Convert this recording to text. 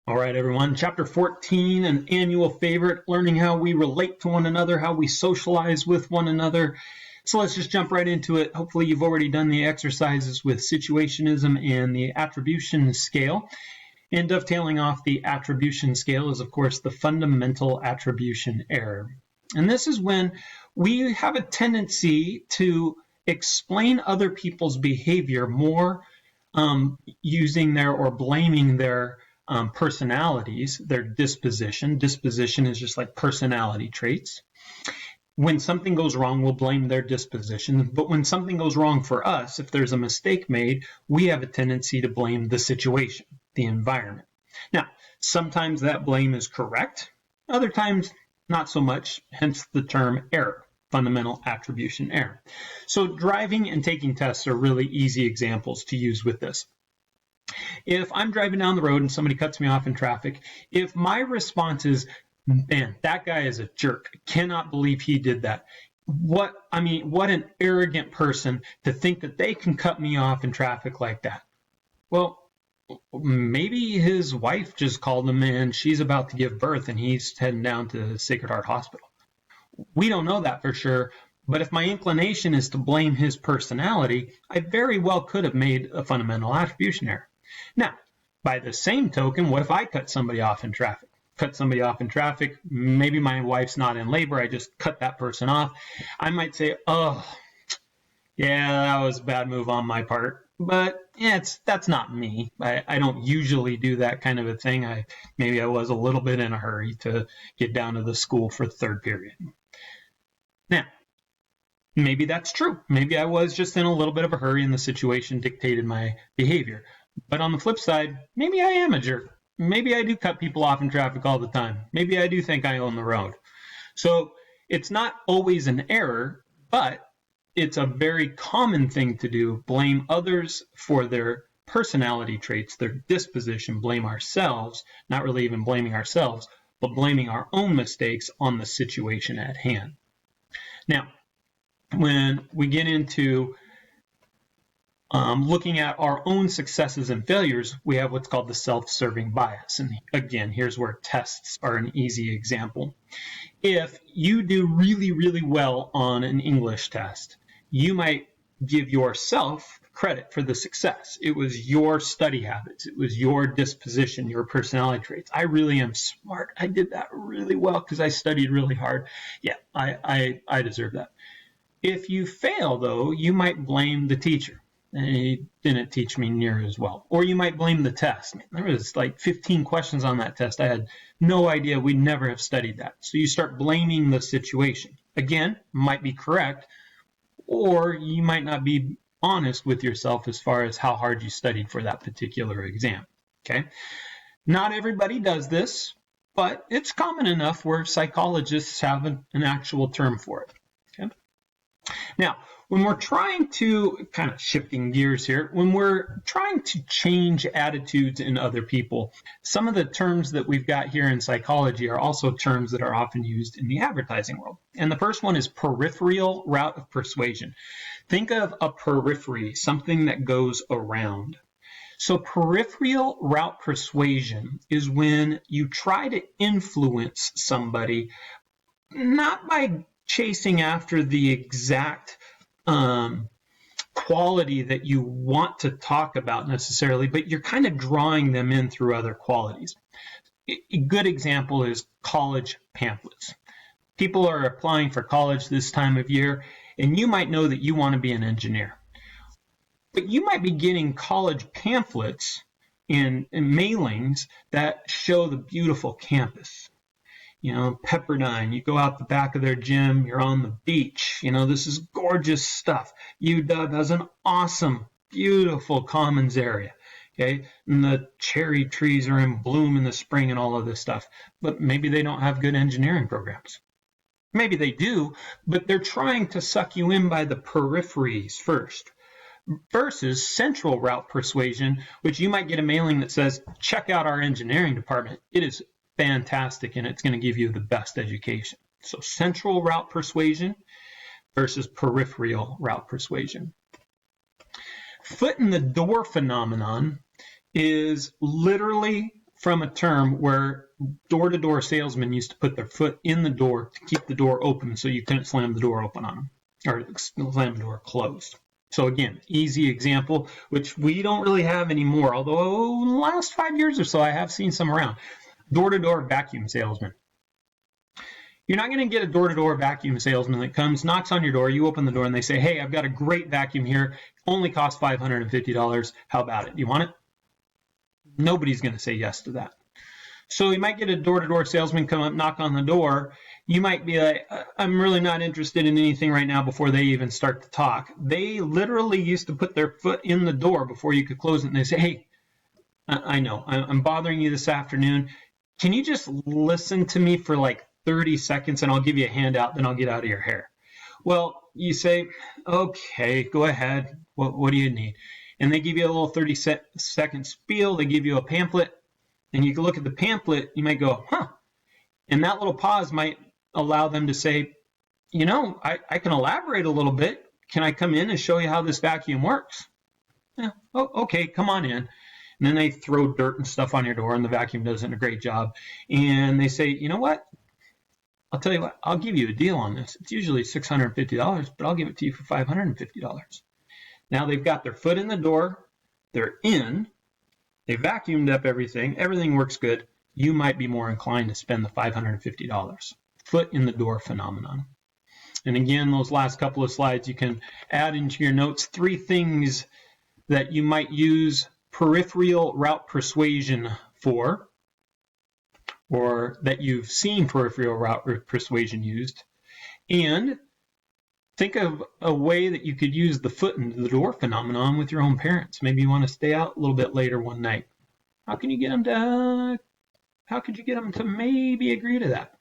All right, everyone. Chapter 14, an annual favorite, learning how we relate to one another, how we socialize with one another. So let's just jump right into it. Hopefully you've already done the exercises with situationism and the attribution scale. And dovetailing off the attribution scale is, of course, the fundamental attribution error. And this is when we have a tendency to explain other people's behavior more using their or blaming their personalities, their disposition. Disposition is just like personality traits. When something goes wrong, we'll blame their disposition. But when something goes wrong for us, if there's a mistake made, we have a tendency to blame the situation, the environment. Now, sometimes that blame is correct. Other times, not so much, hence the term error, fundamental attribution error. So driving and taking tests are really easy examples to use with this. If I'm driving down the road and somebody cuts me off in traffic, if my response is, man, that guy is a jerk, I cannot believe he did that. What an arrogant person to think that they can cut me off in traffic like that. Well, maybe his wife just called him and she's about to give birth and he's heading down to Sacred Heart Hospital. We don't know that for sure, but if my inclination is to blame his personality, I very well could have made a fundamental attribution error. Now, by the same token, what if I cut somebody off in traffic? Maybe my wife's not in labor, I just cut that person off. I might say, oh, yeah, that was a bad move on my part. But yeah, that's not me. I don't usually do that kind of a thing. Maybe I was a little bit in a hurry to get down to the school for the third period. Now, maybe that's true. Maybe I was just in a little bit of a hurry and the situation dictated my behavior. But on the flip side, maybe I am a jerk. Maybe I do cut people off in traffic all the time. Maybe I do think I own the road. So it's not always an error, but it's a very common thing to do. Blame others for their personality traits, their disposition, blame ourselves, not really even blaming ourselves, but blaming our own mistakes on the situation at hand. Now, when we get into looking at our own successes and failures, we have what's called the self-serving bias. And again, here's where tests are an easy example. If you do really, really well on an English test, you might give yourself credit for the success. It was your study habits. It was your disposition, your personality traits. I really am smart. I did that really well because I studied really hard. Yeah, I deserve that. If you fail, though, you might blame the teacher. He didn't teach me near as well. Or you might blame the test. There was like 15 questions on that test. I had no idea. We'd never have studied that. So you start blaming the situation. Again, might be correct, or you might not be honest with yourself as far as how hard you studied for that particular exam. Okay? Not everybody does this, but it's common enough where psychologists have an actual term for it. Okay? Now, when we're trying to, kind of shifting gears here, when we're trying to change attitudes in other people, some of the terms that we've got here in psychology are also terms that are often used in the advertising world. And the first one is peripheral route of persuasion. Think of a periphery, something that goes around. So peripheral route persuasion is when you try to influence somebody, not by chasing after the exact quality that you want to talk about necessarily, but you're kind of drawing them in through other qualities. A good example is college pamphlets. People are applying for college this time of year, and you might know that you want to be an engineer. But you might be getting college pamphlets and mailings that show the beautiful campus. You know, Pepperdine, you go out the back of their gym, you're on the beach. You know, this is gorgeous stuff. UW has an awesome, beautiful commons area. Okay, and the cherry trees are in bloom in the spring and all of this stuff. But maybe they don't have good engineering programs. Maybe they do, but they're trying to suck you in by the peripheries first. Versus central route persuasion, which you might get a mailing that says, check out our engineering department. It is fantastic, and it's going to give you the best education. So central route persuasion versus peripheral route persuasion. Foot in the door phenomenon is literally from a term where door-to-door salesmen used to put their foot in the door to keep the door open so you couldn't slam the door open on them, or slam the door closed. So again, easy example, which we don't really have anymore, although in the last 5 years or so I have seen some around. Door-to-door vacuum salesman. You're not going to get a door-to-door vacuum salesman that comes, knocks on your door, you open the door, and they say, hey, I've got a great vacuum here, only costs $550. How about it? You want it? Nobody's going to say yes to that. So you might get a door-to-door salesman come up, knock on the door. You might be like, I'm really not interested in anything right now before they even start to talk. They literally used to put their foot in the door before you could close it, and they say, hey, I know, I'm bothering you this afternoon. Can you just listen to me for like 30 seconds and I'll give you a handout, then I'll get out of your hair. Well, you say, okay, go ahead. What do you need? And they give you a little 30-second spiel. They give you a pamphlet, and you can look at the pamphlet. You might go, huh. And that little pause might allow them to say, you know, I can elaborate a little bit. Can I come in and show you how this vacuum works? Yeah, oh, okay, come on in. And then they throw dirt and stuff on your door, and the vacuum doesn't a great job. And they say, you know what? I'll tell you what, I'll give you a deal on this. It's usually $650, but I'll give it to you for $550. Now they've got their foot in the door, they're in, they vacuumed up everything works good. You might be more inclined to spend the $550. Foot in the door phenomenon. And again, those last couple of slides, you can add into your notes 3 things that you might use peripheral route persuasion for, or that you've seen peripheral route persuasion used, and think of a way that you could use the foot into the door phenomenon with your own parents. Maybe you want to stay out a little bit later one night. How could you get them to maybe agree to that?